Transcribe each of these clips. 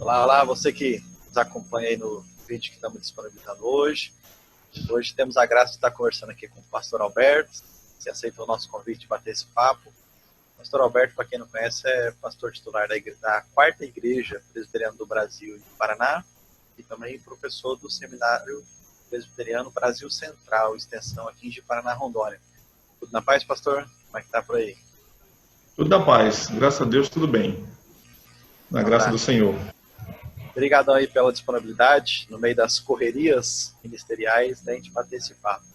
Olá, olá, você que nos acompanha aí no vídeo que estamos disponibilizando hoje. Hoje temos a graça de estar conversando aqui com o pastor Alberto, que aceitou o nosso convite de bater esse papo. O pastor Alberto, para quem não conhece, é pastor titular da Quarta Igreja Presbiteriana do Brasil e do Paraná e também professor do Seminário Presbiteriano Brasil Central, extensão aqui de Paraná, Rondônia. Tudo na paz, pastor? Como é que está por aí? Tudo na paz, graças a Deus, tudo bem. Na graça do Senhor. Obrigadão aí pela disponibilidade, no meio das correrias ministeriais, da gente bater esse papo.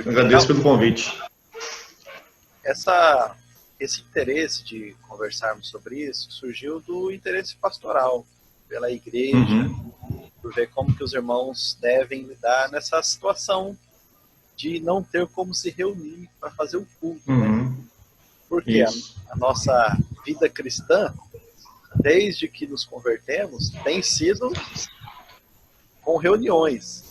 Agradeço pelo convite. Esse interesse de conversarmos sobre isso surgiu do interesse pastoral, pela igreja, por ver como que os irmãos devem lidar nessa situação de não ter como se reunir para fazer o culto, né? Porque a nossa vida cristã, desde que nos convertemos, tem sido com reuniões.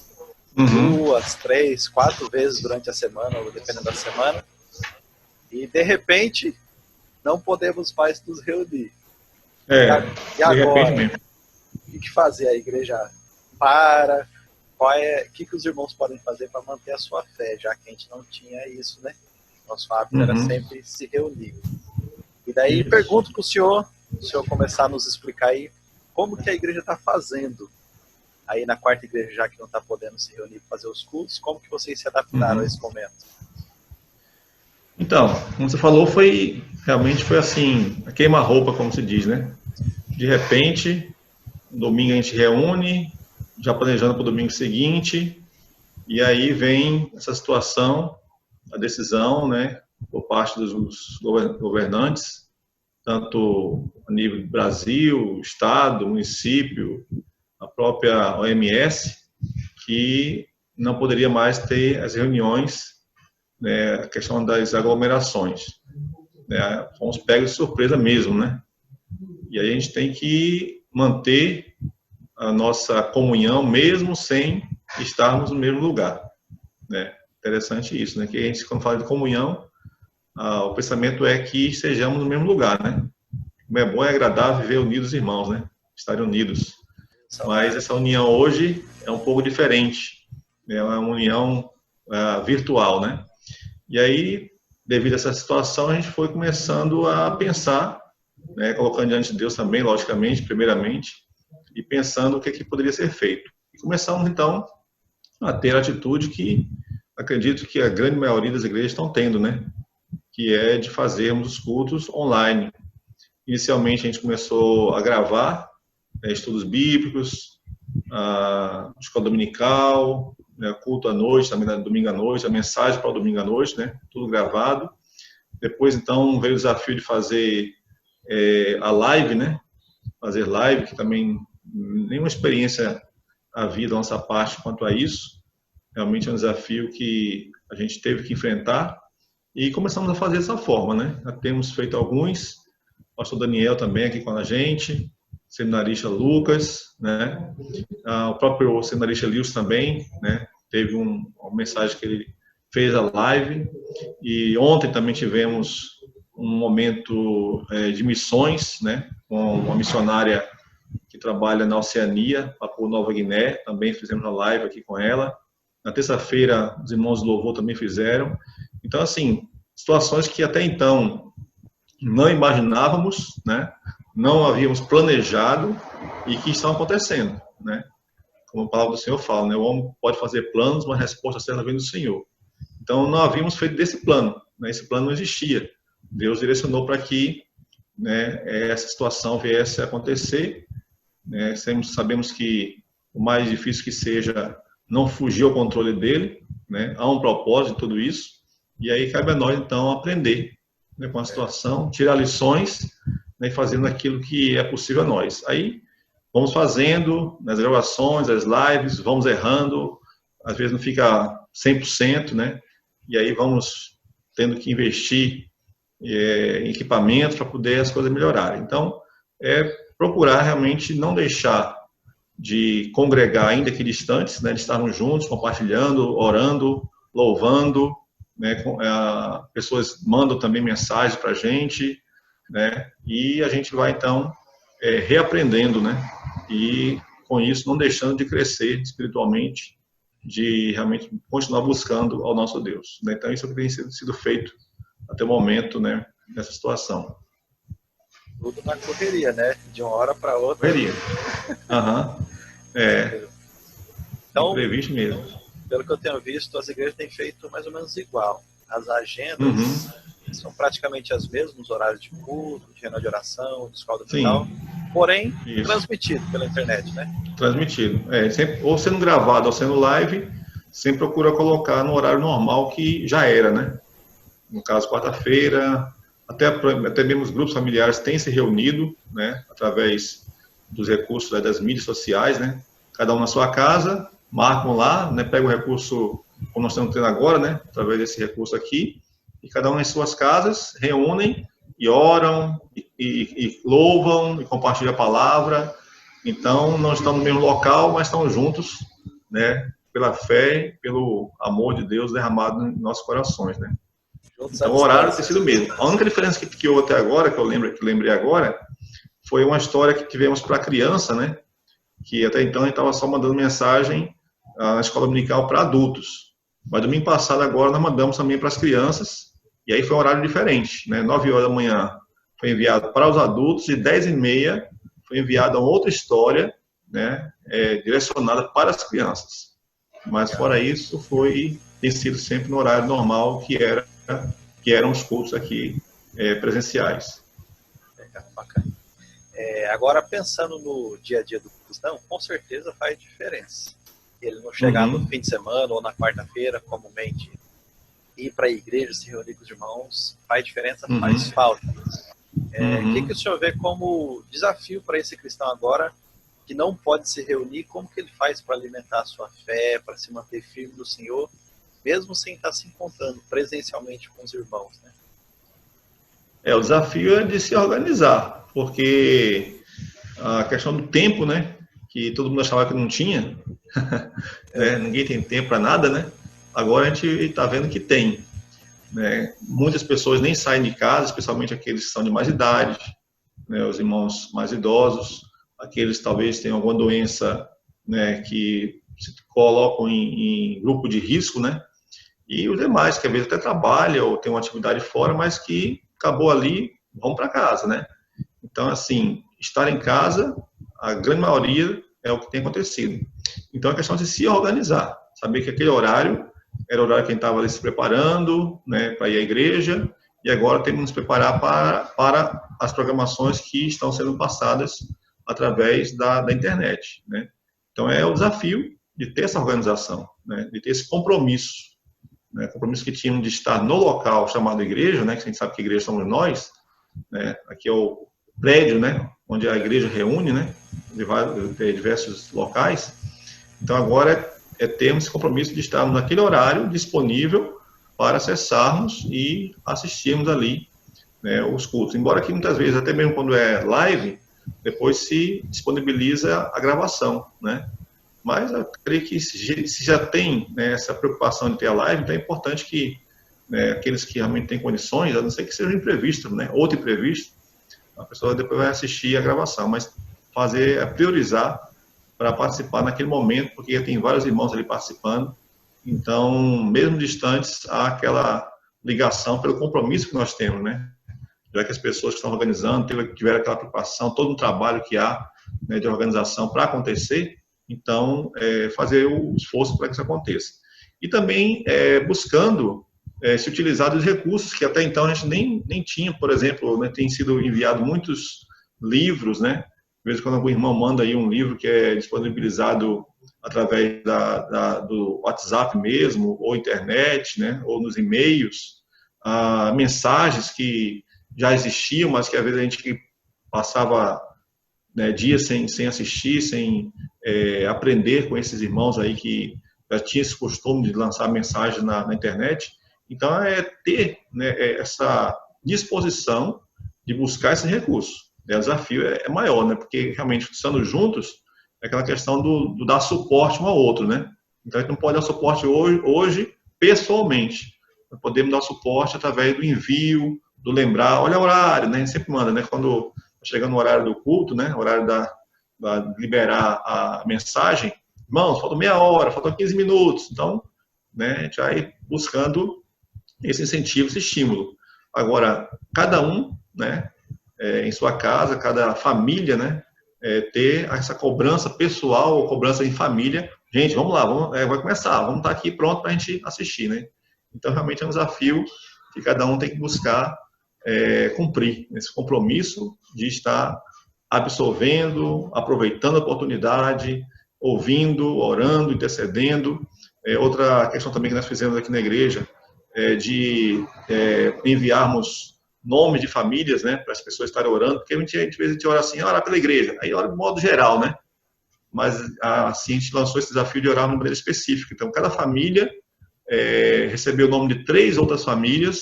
2, 3, 4 vezes durante a semana, ou dependendo da semana. E, de repente, não podemos mais nos reunir. E agora? O que fazer? A igreja para? O que os irmãos podem fazer para manter a sua fé, já que a gente não tinha isso, né? Nosso hábito era sempre se reunir. E daí pergunto para o senhor começar a nos explicar aí como que a igreja está fazendo aí na Quarta Igreja, já que não está podendo se reunir para fazer os cultos, como que vocês se adaptaram a esse momento? Então, como você falou, realmente foi assim, a queima-roupa, como se diz, né? De repente, domingo a gente reúne, já planejando para o domingo seguinte, e aí vem essa situação, a decisão, né, por parte dos governantes, tanto a nível do Brasil, Estado, município, a própria OMS, que não poderia mais ter as reuniões, né, a questão das aglomerações. Né, fomos pegos de surpresa mesmo, né? E aí a gente tem que manter a nossa comunhão mesmo sem estarmos no mesmo lugar. Né? Interessante isso, né? Que a gente, quando fala de comunhão, o pensamento é que estejamos no mesmo lugar, né? Como é bom e agradável viver unidos, irmãos, né? Estar unidos. Mas essa união hoje é um pouco diferente. É uma união virtual, né? E aí, devido a essa situação, a gente foi começando a pensar, né, colocando diante de Deus também, logicamente, primeiramente, e pensando o que poderia ser feito. E começamos, então, a ter a atitude que acredito que a grande maioria das igrejas estão tendo, né? Que é de fazermos os cultos online. Inicialmente, a gente começou a gravar estudos bíblicos, escola dominical, né, culto à noite, também domingo à noite, a mensagem para o domingo à noite, né, tudo gravado. Depois, então, veio o desafio de fazer a live, né, fazer live, que também nenhuma experiência havia da nossa parte quanto a isso. Realmente é um desafio que a gente teve que enfrentar e começamos a fazer dessa forma, né. Já temos feito alguns, o pastor Daniel também aqui com a gente, seminarista Lucas, né? O próprio seminarista Lewis também, né? Teve uma mensagem que ele fez a live. E ontem também tivemos um momento de missões, né? Com uma missionária que trabalha na Oceania, Papua Nova Guiné, também fizemos a live aqui com ela. Na terça-feira, os irmãos do Louvor também fizeram. Então, assim, situações que até então não imaginávamos, né? Não havíamos planejado e que estão acontecendo, né? Como a palavra do Senhor fala, né? O homem pode fazer planos, mas a resposta certa vem do Senhor. Então, não havíamos feito desse plano, né? Esse plano não existia. Deus direcionou para que, né, essa situação viesse a acontecer, né? Sabemos que, o mais difícil que seja, não fugir ao controle dele, né? Há um propósito em tudo isso, e aí cabe a nós, então, aprender, né, com a situação, tirar lições, né, fazendo aquilo que é possível a nós. Aí, vamos fazendo nas gravações, as lives, vamos errando, às vezes não fica 100%, né? E aí vamos tendo que investir em equipamento para poder as coisas melhorarem. Então, procurar realmente não deixar de congregar, ainda que distantes, né, de estarmos juntos, compartilhando, orando, louvando, né, pessoas mandam também mensagens para a gente, né, e a gente vai, então, reaprendendo, né? E com isso não deixando de crescer espiritualmente, de realmente continuar buscando ao nosso Deus, né? Então isso é o que tem sido feito até o momento, né? Nessa situação. Tudo na correria, né? De uma hora para outra. Correria. Aham. Então, imprevisto mesmo. Pelo que eu tenho visto, as igrejas têm feito mais ou menos igual. As agendas são praticamente as mesmas, os horários de culto, de reunião de oração, de escola dominical, porém transmitido pela internet, né? Transmitido. Sempre, ou sendo gravado ou sendo live, sempre procura colocar no horário normal que já era, né? No caso, quarta-feira, até mesmo os grupos familiares têm se reunido, né? Através dos recursos das mídias sociais, né? Cada um na sua casa, marcam lá, né? Pegam o recurso, como nós estamos tendo agora, né? Através desse recurso aqui, e cada um em suas casas, reúnem e oram, e louvam, e compartilham a palavra. Então, não estão no mesmo local, mas estão juntos, né? Pela fé e pelo amor de Deus derramado em nossos corações, né? Então, o horário tem sido o mesmo. A única diferença que houve até agora, que eu lembrei agora, foi uma história que tivemos para criança, né? Que até então a gente estava só mandando mensagem na escola dominical para adultos. Mas domingo passado agora nós mandamos também para as crianças, e aí foi um horário diferente, né? 9 horas da manhã foi enviado para os adultos e 10h30 foi enviada outra história, né? Direcionada para as crianças. Mas fora isso, tem sido sempre no horário normal que eram os cultos aqui presenciais. Legal, bacana. Agora, pensando no dia a dia do cristão, com certeza faz diferença. Ele não chegar no fim de semana ou na quarta-feira, comumente, ir para a igreja, se reunir com os irmãos, faz diferença, faz falta. O que o senhor vê como desafio para esse cristão agora, que não pode se reunir? Como que ele faz para alimentar a sua fé, para se manter firme no Senhor, mesmo sem estar se encontrando presencialmente com os irmãos, né? O desafio é de se organizar, porque a questão do tempo, né, que todo mundo achava que não tinha, né, ninguém tem tempo para nada, né? Agora a gente está vendo que tem, né? Muitas pessoas nem saem de casa, especialmente aqueles que são de mais idade, né, os irmãos mais idosos, aqueles que talvez tenham alguma doença, né, que se colocam em grupo de risco, né? E os demais, que às vezes até trabalham ou têm uma atividade fora, mas que acabou ali, vão para casa, né? Então, assim, estar em casa, a grande maioria é o que tem acontecido. Então, é questão de se organizar, saber que aquele horário era o horário que a gente estava ali se preparando, né, para ir à igreja, e agora temos que nos preparar para as programações que estão sendo passadas através da internet, né? Então, é o desafio de ter essa organização, né, de ter esse compromisso, né, compromisso que tínhamos de estar no local chamado igreja, né, que a gente sabe que igreja somos nós, né, aqui é o prédio, né, onde a igreja reúne, né, de diversos locais. Então agora termos esse compromisso de estarmos naquele horário disponível para acessarmos e assistirmos ali, né, os cultos. Embora que muitas vezes, até mesmo quando é live, depois se disponibiliza a gravação, né? Mas eu creio que se já tem, né, essa preocupação de ter a live, então é importante que, né, aqueles que realmente têm condições, a não ser que seja imprevisto, né, outro imprevisto, a pessoa depois vai assistir a gravação, mas priorizar para participar naquele momento, porque tem vários irmãos ali participando, então, mesmo distantes, há aquela ligação pelo compromisso que nós temos, né? Já que as pessoas que estão organizando tiveram aquela preocupação, todo um trabalho que há, né, de organização para acontecer, então, fazer o esforço para que isso aconteça. E também buscando se utilizar dos recursos que até então a gente nem tinha, por exemplo, né, tem sido enviado muitos livros, né? De vez em quando algum irmão manda aí um livro que é disponibilizado através do WhatsApp mesmo, ou internet, né, ou nos e-mails, mensagens que já existiam, mas que às vezes a gente passava, né, dias sem assistir, sem aprender com esses irmãos aí que já tinham esse costume de lançar mensagens na internet. Então, ter, né, essa disposição de buscar esse recurso. O desafio é maior, né, porque realmente, estando juntos, é aquela questão do dar suporte um ao outro, né? Então, a gente não pode dar suporte hoje pessoalmente. Nós podemos dar suporte através do envio, do lembrar, olha o horário, né? A gente sempre manda, né? Quando chegando o horário do culto, né, o horário da liberar a mensagem, irmãos, falta meia hora, faltam 15 minutos. Então, né, a gente vai buscando esse incentivo, esse estímulo. Agora, cada um, né, em sua casa, cada família, né, ter essa cobrança pessoal ou cobrança em família. Gente, vamos lá, vai começar, vamos estar aqui pronto para a gente assistir, né? Então, realmente é um desafio que cada um tem que buscar cumprir esse compromisso de estar absorvendo, aproveitando a oportunidade, ouvindo, orando, intercedendo. Outra questão também que nós fizemos aqui na igreja de enviarmos nomes de famílias, né, para as pessoas estarem orando, porque às vezes a gente ora assim, orar pela igreja, aí ora de modo geral, né? Mas assim a gente lançou esse desafio de orar de maneira específica. Então, cada família recebeu o nome de 3 outras famílias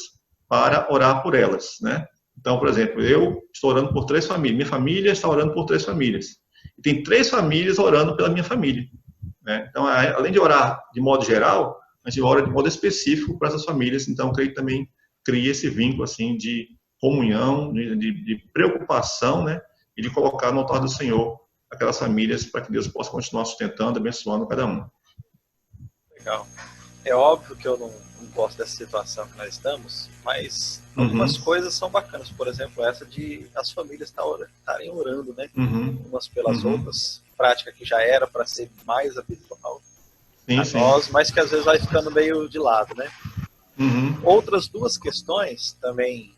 para orar por elas, né? Então, por exemplo, eu estou orando por 3 famílias, minha família está orando por 3 famílias. E tem 3 famílias orando pela minha família, né? Então, além de orar de modo geral, a gente ora de modo específico para essas famílias. Então, creio que também cria esse vínculo assim de comunhão, de preocupação, né? E de colocar no altar do Senhor aquelas famílias para que Deus possa continuar sustentando, abençoando cada um. Legal. É óbvio que eu não gosto dessa situação que nós estamos, mas algumas coisas são bacanas. Por exemplo, essa de as famílias estarem orando, né? Umas pelas outras. Prática que já era para ser mais habitual a nós, mas que às vezes vai ficando meio de lado, né? Outras 2 questões também,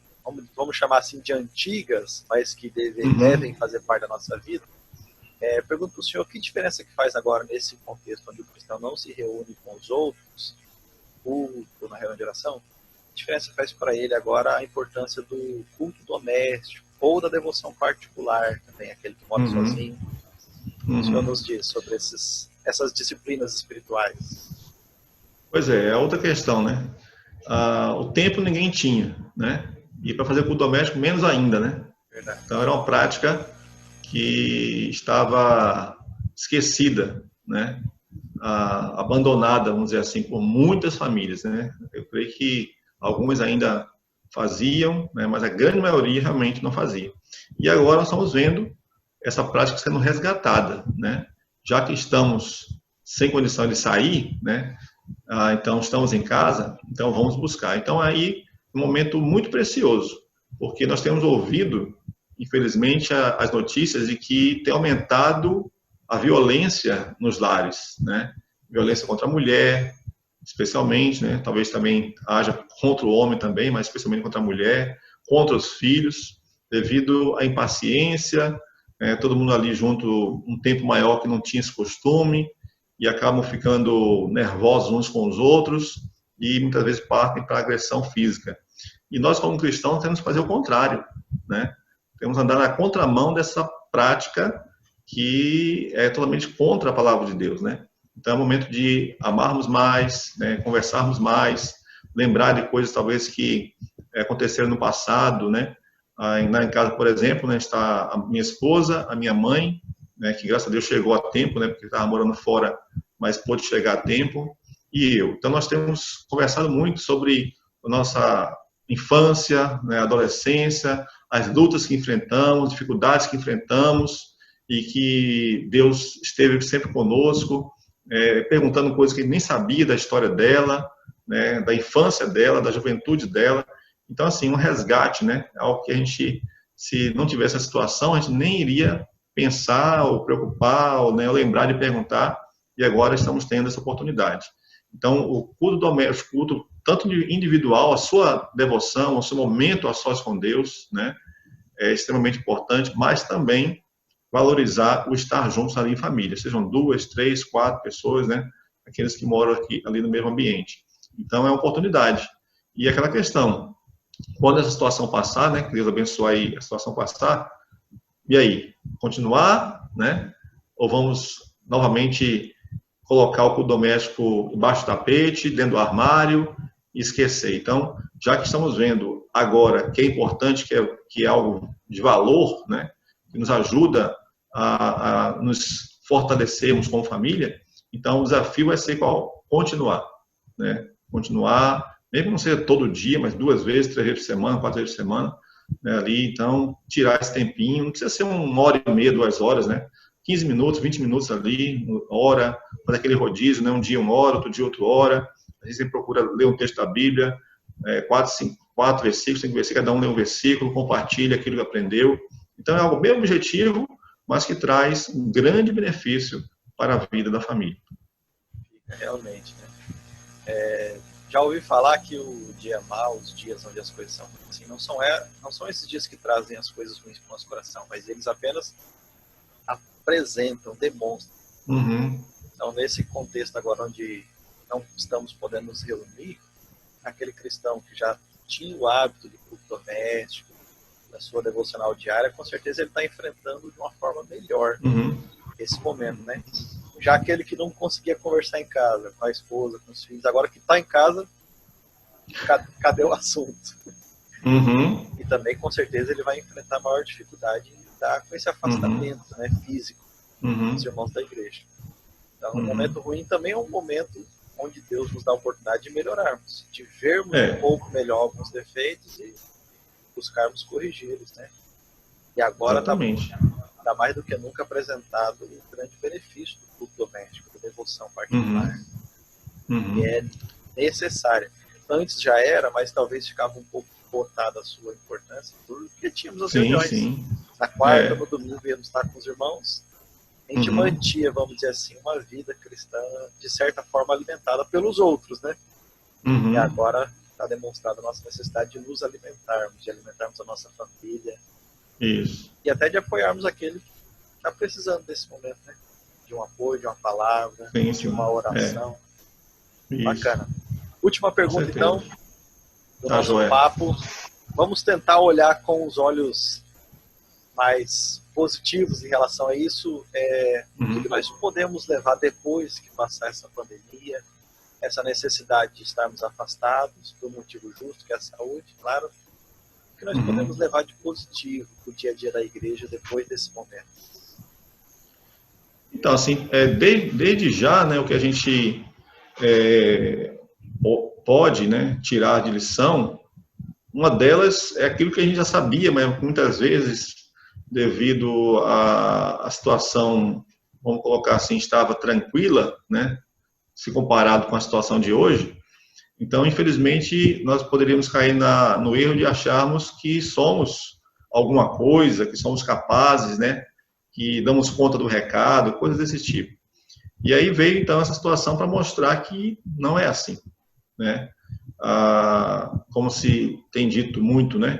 vamos chamar assim de antigas, mas que devem fazer parte da nossa vida. Pergunto para o senhor, que diferença que faz agora nesse contexto onde o cristão não se reúne com os outros, culto na reunião de oração? Que diferença faz para ele agora a importância do culto doméstico ou da devoção particular também, aquele que mora sozinho? O senhor nos diz sobre essas disciplinas espirituais. Pois é outra questão, né? O tempo ninguém tinha, né? E para fazer culto doméstico, menos ainda, né? Verdade. Então era uma prática que estava esquecida, né? Abandonada, vamos dizer assim, por muitas famílias, né? Eu creio que algumas ainda faziam, né? Mas a grande maioria realmente não fazia. E agora nós estamos vendo essa prática sendo resgatada, né? Já que estamos sem condição de sair, né? Então estamos em casa, então vamos buscar. Então aí um momento muito precioso, porque nós temos ouvido, infelizmente, as notícias de que tem aumentado a violência nos lares, né? Violência contra a mulher, especialmente, né? Talvez também haja contra o homem também, mas especialmente contra a mulher, contra os filhos, devido à impaciência, todo mundo ali junto um tempo maior que não tinha esse costume e acabam ficando nervosos uns com os outros e muitas vezes partem para agressão física. E nós, como cristãos, temos que fazer o contrário, né? Temos que andar na contramão dessa prática que é totalmente contra a palavra de Deus, né? Então é o momento de amarmos mais, né? Conversarmos mais, lembrar de coisas talvez que aconteceram no passado, né? Lá em casa, por exemplo, né, está a minha esposa, a minha mãe, né, que graças a Deus chegou a tempo, né, porque estava morando fora, mas pôde chegar a tempo, e eu. Então nós temos conversado muito sobre a nossa infância, né, adolescência, as lutas que enfrentamos, dificuldades que enfrentamos, e que Deus esteve sempre conosco, perguntando coisas que ele nem sabia da história dela, né, da infância dela, da juventude dela. Então, assim, um resgate, né, algo que a gente, se não tivesse essa situação, a gente nem iria pensar ou preocupar ou, né, lembrar de perguntar, e agora estamos tendo essa oportunidade. Então, o culto doméstico, culto tanto individual, a sua devoção, o seu momento a sós com Deus, né, é extremamente importante, mas também valorizar o estar juntos ali em família, sejam 2, 3, 4 pessoas, né, aqueles que moram aqui, ali no mesmo ambiente. Então, é uma oportunidade. E aquela questão, quando essa situação passar, né, que Deus abençoe aí a situação passar, e aí, continuar, né, ou vamos novamente colocar o culto doméstico embaixo do tapete, dentro do armário e esquecer? Então, já que estamos vendo agora que é importante, que é algo de valor, né, que nos ajuda a nos fortalecermos como família, então o desafio vai ser qual? Continuar, né? Continuar, mesmo que não seja todo dia, mas 2 vezes, 3 vezes por semana, 4 vezes por semana, né, ali, então, tirar esse tempinho, não precisa ser 1h30, 2 horas, né? 15 minutos, 20 minutos ali, hora, fazer aquele rodízio, né? Um dia 1 hora, outro dia outra hora. A gente procura ler um texto da Bíblia, 4 versículos, 5 versículos, cada um lê um versículo, compartilha aquilo que aprendeu. Então é algo bem objetivo, mas que traz um grande benefício para a vida da família. Realmente, né? Já ouvi falar que o dia mau, os dias onde as coisas são assim, não são esses dias que trazem as coisas ruins para o nosso coração, mas eles apenas apresentam, demonstram. Então, nesse contexto agora onde não estamos podendo nos reunir, aquele cristão que já tinha o hábito de culto doméstico, da sua devocional diária, com certeza ele está enfrentando de uma forma melhor esse momento, né? Já aquele que não conseguia conversar em casa, com a esposa, com os filhos, agora que está em casa, cadê o assunto? E também, com certeza, ele vai enfrentar maior dificuldade em lidar com esse afastamento, né, físico dos irmãos da igreja. Então, um momento ruim também é um momento onde Deus nos dá a oportunidade de melhorarmos, de vermos um pouco melhor alguns defeitos e buscarmos corrigi-los, né? E agora está mais do que nunca apresentado o grande benefício do culto doméstico, da devoção particular. E é necessária. Antes já era, mas talvez ficava um pouco botada a sua importância, porque tínhamos as reuniões. Na quarta, no domingo, íamos estar com os irmãos. A gente mantinha, vamos dizer assim, uma vida cristã, de certa forma, alimentada pelos outros, né? E agora está demonstrada a nossa necessidade de nos alimentarmos, de alimentarmos a nossa família. Isso. E até de apoiarmos aquele que está precisando desse momento, né? De um apoio, de uma palavra, de uma oração. Bacana. Última pergunta, então, do nosso papo. Vamos tentar olhar com os olhos mais positivos em relação a isso. O que nós podemos levar depois que passar essa pandemia, essa necessidade de estarmos afastados por um motivo justo, que é a saúde, claro. O que nós podemos levar de positivo para o dia a dia da igreja depois desse momento? Então, assim, desde já, né, o que a gente pode, né, tirar de lição, uma delas é aquilo que a gente já sabia, mas muitas vezes, devido à situação, vamos colocar assim, estava tranquila, né, se comparado com a situação de hoje. Então, infelizmente, nós poderíamos cair no erro de acharmos que somos alguma coisa, que somos capazes, né, que damos conta do recado, coisas desse tipo. E aí veio, então, essa situação para mostrar que não é assim, né? Como se tem dito muito, né?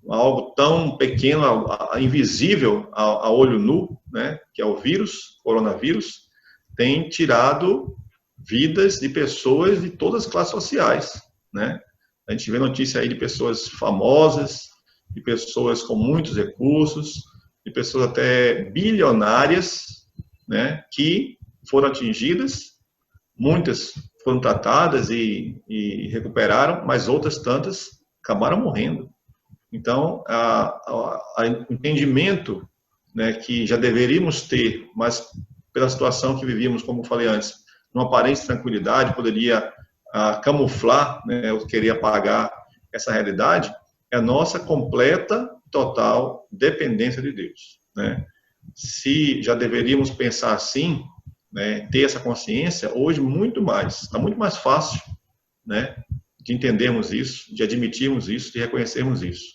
Algo tão pequeno, invisível a olho nu, né? Que é o vírus, coronavírus, tem tirado vidas de pessoas de todas as classes sociais, né? A gente vê notícia aí de pessoas famosas, de pessoas com muitos recursos, de pessoas até bilionárias, né? Que foram atingidas, muitas foram tratadas e recuperaram, mas outras tantas acabaram morrendo. Então, o entendimento, né, que já deveríamos ter, mas pela situação que vivíamos, como eu falei antes, numa aparente tranquilidade, poderia camuflar, né, ou querer apagar essa realidade, é a nossa completa, total dependência de Deus, né? Se já deveríamos pensar assim, né, ter essa consciência, hoje muito mais, está muito mais fácil, né, de entendermos isso, de admitirmos isso, de reconhecermos isso.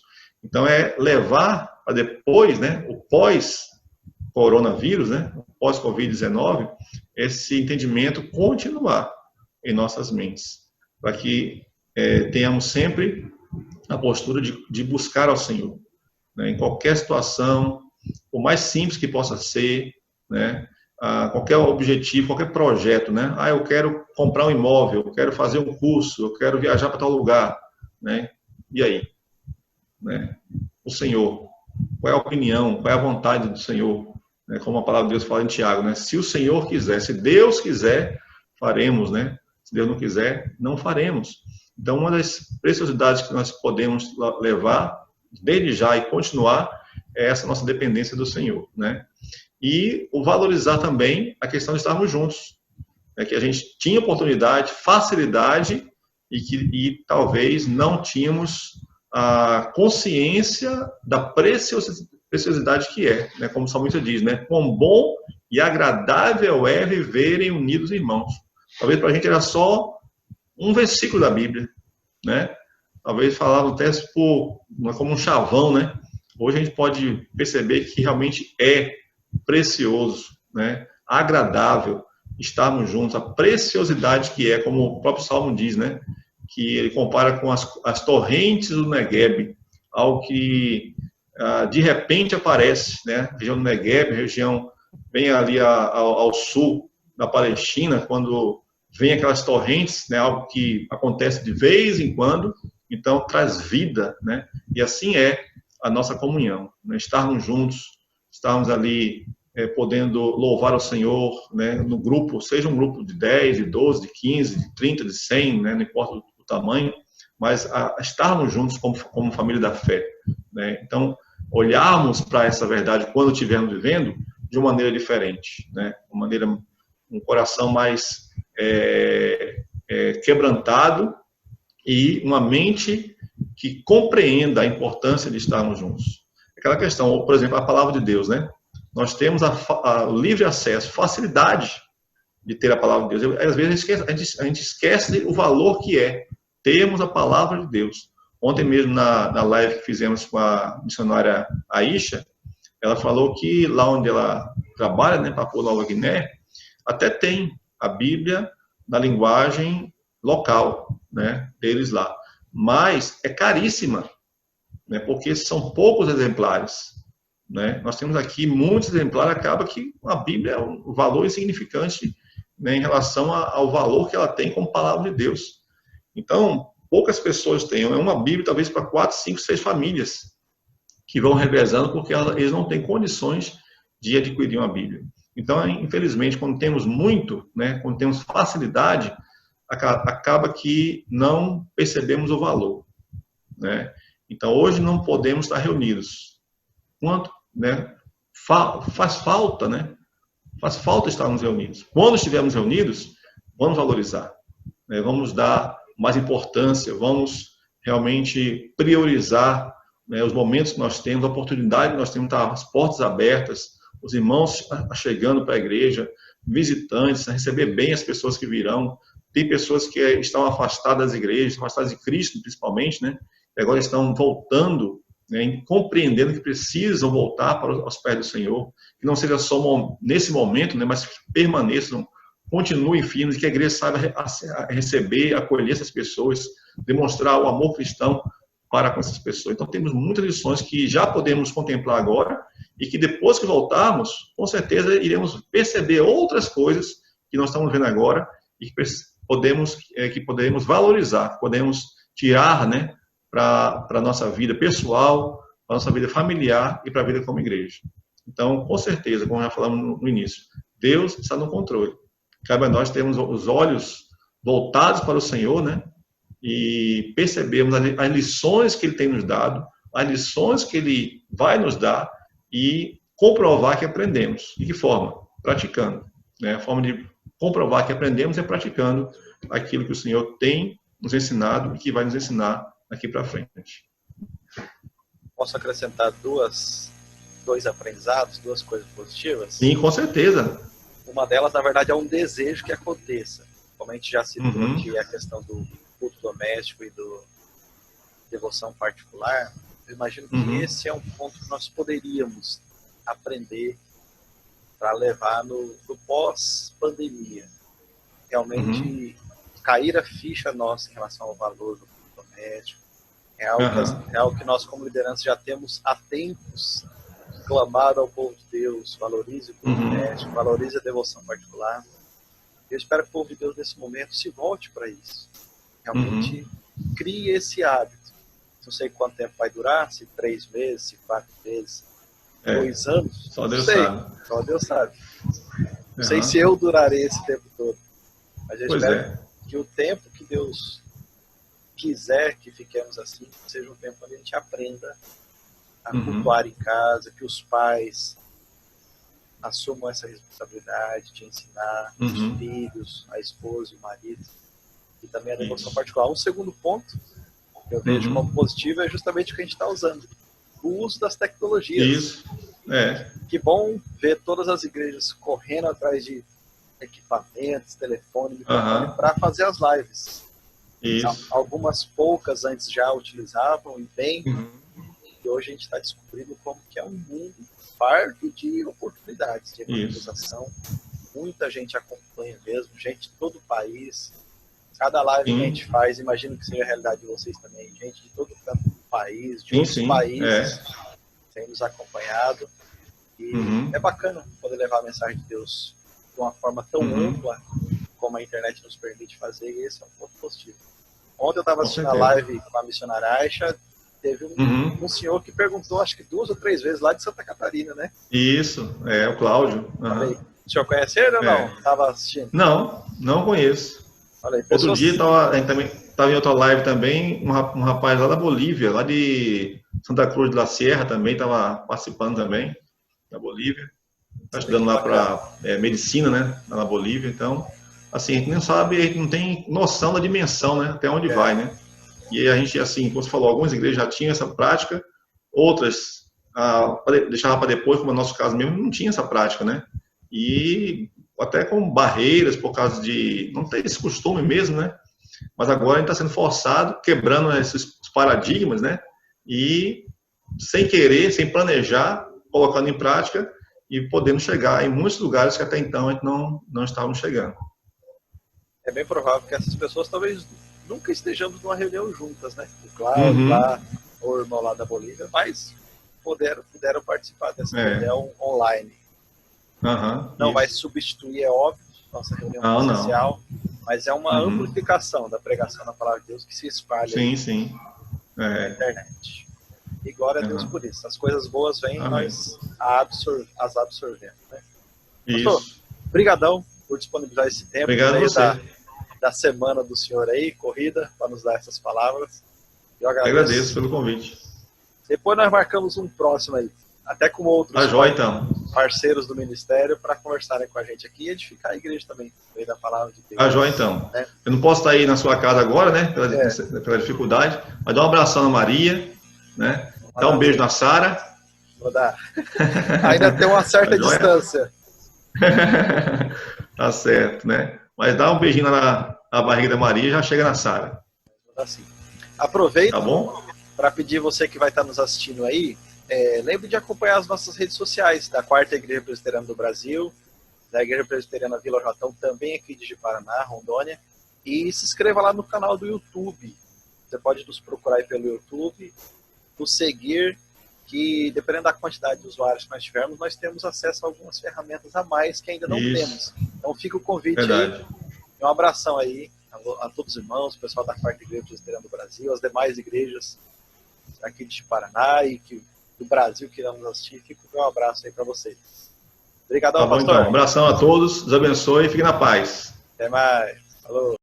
Então é levar para depois, né, o pós-coronavírus, né, o pós-Covid-19, esse entendimento continuar em nossas mentes, para que tenhamos sempre a postura de buscar ao Senhor, né, em qualquer situação, o mais simples que possa ser, né, qualquer objetivo, qualquer projeto, né? Eu quero comprar um imóvel, eu quero fazer um curso, eu quero viajar para tal lugar, né? E aí, né? O Senhor, qual é a opinião, qual é a vontade do Senhor, né? Como a palavra de Deus fala em Tiago, né? Se o Senhor quiser, se Deus quiser, faremos, né? Se Deus não quiser, não faremos. Então, uma das preciosidades que nós podemos levar desde já e continuar é essa nossa dependência do Senhor, né? E o valorizar também a questão de estarmos juntos, né? Que a gente tinha oportunidade, facilidade e talvez não tínhamos a consciência da preciosidade que é, né? Como o salmista diz, né? Quão bom e agradável é viverem unidos irmãos. Talvez para a gente era só um versículo da Bíblia, né? Talvez falava até como um chavão, né? Hoje a gente pode perceber que realmente é precioso, né? Agradável estarmos juntos, a preciosidade que é, como o próprio Salmo diz, né? Que ele compara com as torrentes do Negueb, algo que de repente aparece, né? A região do Negueb, região bem ali ao sul da Palestina, quando vem aquelas torrentes, né? Algo que acontece de vez em quando, então traz vida, né? E assim é a nossa comunhão, né? Estarmos juntos, estarmos ali podendo louvar ao Senhor, né? No grupo, seja um grupo de 10, de 12, de 15, de 30, de 100, né? Não importa o tamanho, mas estarmos juntos como família da fé, né? Então, olharmos para essa verdade quando estivermos vivendo de uma maneira diferente, né? Um coração mais quebrantado e uma mente que compreenda a importância de estarmos juntos. Aquela questão, por exemplo, a palavra de Deus, né? Nós temos o livre acesso, facilidade de ter a palavra de Deus. Às vezes a gente esquece o valor que é termos a palavra de Deus. Ontem mesmo, na live que fizemos com a missionária Aisha, ela falou que lá onde ela trabalha, né, Papua Nova Guiné, até tem a Bíblia na linguagem local, né, deles lá. Mas é caríssima, né, porque são poucos exemplares, né? Nós temos aqui muitos exemplares, acaba que a Bíblia é um valor insignificante, né, em relação ao valor que ela tem como palavra de Deus. Então, poucas pessoas têm. É uma Bíblia talvez para 4, 5, 6 famílias que vão revezando porque eles não têm condições de adquirir uma Bíblia. Então, infelizmente, quando temos muito, né, quando temos facilidade, acaba que não percebemos o valor, né? Então, hoje não podemos estar reunidos. Quanto, né, faz falta, né? Faz falta estarmos reunidos. Quando estivermos reunidos, vamos valorizar, né? Vamos dar mais importância, vamos realmente priorizar, né, os momentos que nós temos, a oportunidade que nós temos, tá, as portas abertas, os irmãos chegando para a igreja, visitantes, a receber bem as pessoas que virão. Tem pessoas que estão afastadas das igrejas, afastadas de Cristo, principalmente, né? E agora estão voltando, né, compreendendo que precisam voltar para os pés do Senhor, que não seja só nesse momento, né, mas que permaneçam, continuem firmes, que a igreja saiba receber, acolher essas pessoas, demonstrar o amor cristão para com essas pessoas. Então, temos muitas lições que já podemos contemplar agora e que depois que voltarmos, com certeza iremos perceber outras coisas que nós estamos vendo agora e que podemos valorizar, podemos tirar, né, para a nossa vida pessoal, para a nossa vida familiar e para a vida como igreja. Então, com certeza, como já falamos no início, Deus está no controle. Cabe a nós termos os olhos voltados para o Senhor, né? E percebermos as lições que Ele tem nos dado, as lições que Ele vai nos dar e comprovar que aprendemos. De que forma? Praticando, né? A forma de comprovar que aprendemos é praticando aquilo que o Senhor tem nos ensinado e que vai nos ensinar daqui para frente. Posso acrescentar dois aprendizados, duas coisas positivas? Sim, com certeza. Uma delas, na verdade, é um desejo que aconteça. Como a gente já citou aqui, a questão do culto doméstico e do devoção particular, eu imagino que esse é um ponto que nós poderíamos aprender para levar no pós-pandemia. Realmente cair a ficha nossa em relação ao valor do culto doméstico. É algo que nós, como liderança, já temos há tempos clamado ao povo de Deus: valorize o culto doméstico, valorize a devoção particular. Eu espero que o povo de Deus, nesse momento, se volte para isso. Realmente crie esse hábito. Não sei quanto tempo vai durar, se 3 meses, se 4 meses, 2 anos. Só Deus sabe. Só Deus sabe. Não sei se eu durarei esse tempo todo. Mas eu espero que o tempo que Deus quiser que fiquemos assim, seja um tempo onde a gente aprenda a cultuar em casa, que os pais assumam essa responsabilidade de ensinar os filhos, a esposa e o marido, e também a devoção particular. Um segundo ponto Eu vejo como positivo é justamente o que a gente está usando. O uso das tecnologias. Isso, Que bom ver todas as igrejas correndo atrás de equipamentos, telefone, microfone, para fazer as lives. Isso. Algumas poucas antes já utilizavam e bem, e hoje a gente está descobrindo como que é um mundo farto de oportunidades de evangelização. Muita gente acompanha mesmo, gente de todo o país. Cada live que a gente faz, imagino que seja a realidade de vocês também, gente de todo canto do país, de outros países, tem nos acompanhado. E é bacana poder levar a mensagem de Deus de uma forma tão ampla como a internet nos permite fazer, e esse é um ponto positivo. Ontem eu estava assistindo a live com a missionária Aisha, teve um senhor que perguntou, acho que 2 ou 3 vezes, lá de Santa Catarina, né? Isso, o Cláudio. O senhor conhece ele ou não? Estava assistindo? Não conheço. Olha aí, Outro dia a gente também estava em outra live também, um rapaz lá da Bolívia, lá de Santa Cruz de la Sierra também, estava participando também, da Bolívia. Está estudando lá para medicina, né, lá na Bolívia. Então, assim, a gente não sabe, a gente não tem noção da dimensão, né, até onde vai, né. E a gente, assim, como você falou, algumas igrejas já tinham essa prática, outras deixavam para depois, como no nosso caso mesmo, não tinha essa prática, né. E até com barreiras por causa de não ter esse costume mesmo, né? Mas agora a gente está sendo forçado, quebrando esses paradigmas, né? E sem querer, sem planejar, colocando em prática e podendo chegar em muitos lugares que até então a gente não estávamos chegando. É bem provável que essas pessoas talvez nunca estejamos numa reunião juntas, né? O Cláudio lá, o irmão lá da Bolívia, mas puderam participar dessa reunião online. Não vai substituir, é óbvio, nossa reunião presencial, mas é uma amplificação da pregação da palavra de Deus que se espalha na internet. E glória a Deus por isso. As coisas boas vêm, nós as absorvemos. Né? Pastor, brigadão por disponibilizar esse tempo da semana do senhor aí, corrida, para nos dar essas palavras. Eu agradeço pelo convite. Depois nós marcamos um próximo aí, até com outros parceiros do ministério, para conversarem com a gente aqui e edificar a igreja também, no meio da palavra de Deus. Então. Né? Eu não posso estar aí na sua casa agora, né, pela dificuldade, mas dá um abração na Maria, né? Dá um beijo na Sara. Vou dar. Ainda tem uma certa distância. Tá certo, né? Mas dá um beijinho lá na barriga da Maria e já chega na Sara. Assim. Aproveita tá bom? Para pedir você que vai estar nos assistindo aí, lembre de acompanhar as nossas redes sociais, da 4ª Igreja Presbiteriana do Brasil, da Igreja Presbiteriana Vila Jotão, também aqui de Ji-Paraná, Rondônia, e se inscreva lá no canal do YouTube. Você pode nos procurar aí pelo YouTube, nos seguir, que dependendo da quantidade de usuários que nós tivermos, nós temos acesso a algumas ferramentas a mais que ainda não temos. Então fica o convite aí, um abração aí a todos os irmãos, o pessoal da 4ª Igreja Presbiteriana do Brasil, as demais igrejas aqui de Paraná e do Brasil que irão nos assistir. Fica um abraço aí para vocês. Obrigadão, pastor. Então. Um abração a todos, Deus abençoe e fique na paz. Até mais. Falou.